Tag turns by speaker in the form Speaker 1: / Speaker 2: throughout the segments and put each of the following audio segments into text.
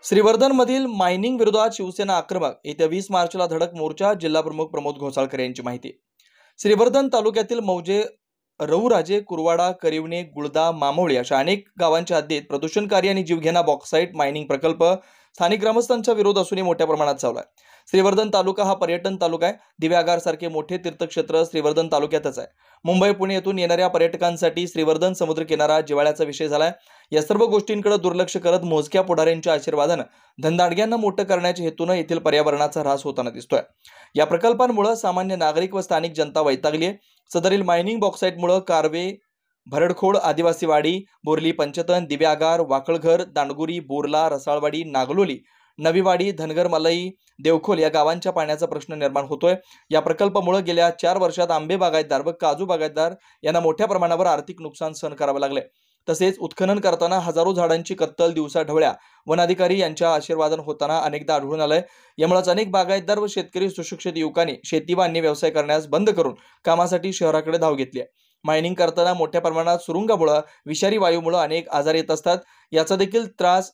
Speaker 1: श्रीवर्धनमधील mining विरोधात शिवसेना आक्रमक. येत्या 20 मार्चला धडक मोर्चा. जिल्हाप्रमुख प्रमोद घोसाळकर यांची माहिती. श्रीवर्धन तालुक्यातील मौजे, रौराजे, कुरवाडा, करिवणे, गुळदा, मामोळी अशा अनेक गावांच्या हद्दीत प्रदूषणकारी आणि जीवघेणा बॉक्साईट मायनिंग प्रकल्प स्थानिक ग्रामस्थांचा विरोध असूनही मोठ्या प्रमाणात चालू आहे. श्रीवर्धन तालुका हा पर्यटन तालुका आहे. दिव्यागार सारखे मोठे तीर्थक्षेत्र श्रीवर्धन तालुक्यातच आहे. मुंबई पुणे येथून येणाऱ्या पर्यटकांसाठी श्रीवर्धन समुद्र किनारा जिव्हाळ्याचा विषय झालाय. या सर्व गोष्टींकडे दुर्लक्ष करत मोजक्या पुढाऱ्यांच्या आशीर्वादानं धंदाडग्यांना मोठं करण्याच्या हेतूनं येथील पर्यावरणाचा ऱ्हास होताना दिसतोय. या प्रकल्पांमुळे सामान्य नागरिक व स्थानिक जनता वैतागली आहे. सदरील मायनिंग बॉक्साईटमुळे कारवे, भरडखोड, आदिवासीवाडी, बोरली पंचतन, दिव्यागार, वाकळघर, दांडगुरी, बोरला, रसाळवाडी, नागलोली, नवीवाडी, धनगर मलई, देवखोल या गावांच्या पाण्याचा प्रश्न निर्माण होतोय. या प्रकल्पामुळे गेल्या 4 वर्षात आंबे बागायतदार व काजू बागायतदार यांना मोठ्या प्रमाणावर आर्थिक नुकसान सहन करावं लागले. तसेच उत्खनन करताना हजारो झाडांची कत्तल दिवसाढवळ्या वनाधिकारी यांच्या आशीर्वादानं होताना अनेकदा आढळून आलंय. यामुळेच अनेक बागायतदार व शेतकरी सुशिक्षित युवकांनी शेती व अन्य व्यवसाय करण्यास बंद करून कामासाठी शहराकडे धाव घेतली आहे. मायनिंग करताना मोठ्या प्रमाणात सुरुंगामुळे, विषारी वायूमुळे अनेक आजार येत असतात. याचा देखील त्रास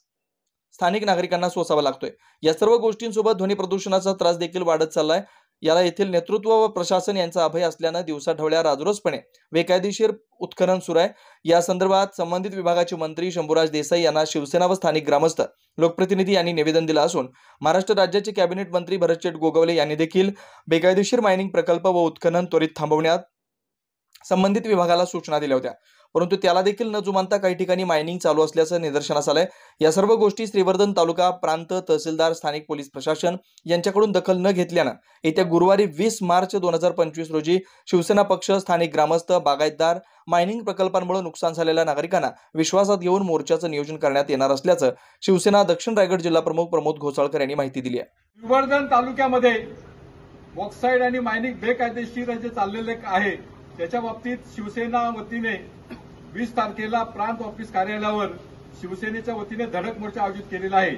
Speaker 1: स्थानिक नागरिकांना सोसावा लागतोय. या सर्व गोष्टींसोबत ध्वनी प्रदूषणाचा त्रास देखील वाढत चाललाय. याला येथील नेतृत्व व प्रशासन यांचा अभय असल्यानं दिवसाढवळ्या राजरोसपणे बेकायदेशीर उत्खनन सुरू आहे. या संदर्भात संबंधित विभागाचे मंत्री शंभूराज देसाई यांना शिवसेना व स्थानिक ग्रामस्थ, लोकप्रतिनिधी यांनी निवेदन दिलं असून महाराष्ट्र राज्याचे कॅबिनेट मंत्री भरतशेठ गोगावले यांनी देखील बेकायदेशीर मायनिंग प्रकल्प व उत्खनन त्वरित थांबवण्यात संबंधित विभागाला सूचना दिल्या होत्या. परंतु त्याला देखील न जुमानता काही ठिकाणी मायनिंग चालू असल्याचं निदर्शनास आलंय. या सर्व गोष्टी श्रीवर्धन तालुका, प्रांत, तहसीलदार, स्थानिक पोलीस प्रशासन यांच्याकडून दखल न घेतल्यानं येत्या गुरुवारी 20 मार्च 2025 रोजी शिवसेना पक्ष, स्थानिक ग्रामस्थ, बागायतदार, मायनिंग प्रकल्पांमुळे नुकसान झालेल्या नागरिकांना विश्वासात घेऊन मोर्चाचं नियोजन करण्यात येणार असल्याचं शिवसेना दक्षिण रायगड जिल्हा प्रमुख प्रमोद घोसाळकर यांनी माहिती दिली आहे.
Speaker 2: श्रीवर्धन तालुक्यामध्ये बॉक्साईड आणि मायनिंग बेकायदेशीर जे चाललेले आहे त्याच्या बाबतीत शिवसेना वतीने 20 तारखेला प्रांत ऑफिस कार्यालयावर शिवसेनेच्या वतीने धडक मोर्चा आयोजित केलेला आहे.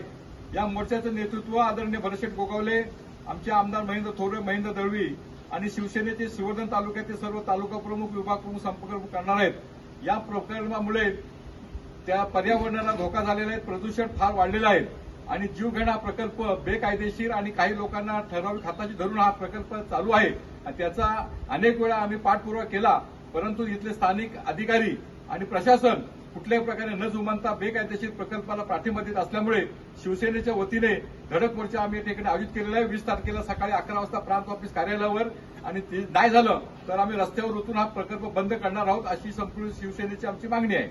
Speaker 2: या मोर्चाचं नेतृत्व आदरणीय भरतशेठ गोगावले, आमचे आमदार महेंद्र थोरे, महेंद्र दळवी आणि शिवसेनेचे श्रीवर्धन तालुक्याचे सर्व तालुका प्रमुख, विभाग प्रमुख संपर्क करणार आहेत. या प्रकरणामुळे त्या पर्यावरणाला धोका झालेला आहे, प्रदूषण फार वाढलेलं आहे आणि जीवघेणा प्रकल्प बेकायदेशीर आणि काही लोकांना ठराविक हाताशी धरून हा प्रकल्प चालू आहे. त्याचा अनेक वेळा आम्ही पाठपुरावा केला, परंतु इथले स्थानिक अधिकारी आणि प्रशासन कुठल्याही प्रकारे न जुमानता बेकायदेशीर प्रकल्पाला पाठिंबा देत असल्यामुळे शिवसेनेच्या वतीने धडक मोर्चा आम्ही या ठिकाणी आयोजित केलेला आहे. 20 तारखेला सकाळी 11 वाजता प्रांत ऑफिस कार्यालयावर, आणि ते नाही झालं तर आम्ही रस्त्यावर उतरून हा प्रकल्प बंद करणार आहोत, अशी संपूर्ण शिवसेनेची आमची मागणी आहे.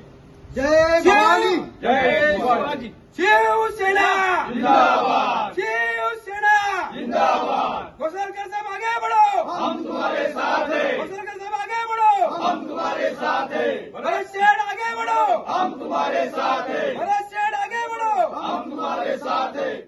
Speaker 3: जय भवानी,
Speaker 2: जय भवानी.
Speaker 3: शिवसेना
Speaker 2: जिंदाबाद,
Speaker 3: शिवसेना
Speaker 2: जिंदाबाद.
Speaker 3: घोसाळकर साहब आगे बढ़ो,
Speaker 2: हम तुम्हारे साथ हैं,
Speaker 3: घोसाळकर साहब आगे बढ़ो,
Speaker 2: हम तुम्हारे साथ हैं,
Speaker 3: भरत शेठ आगे बढ़ो,
Speaker 2: हम तुम्हारे साथ हैं.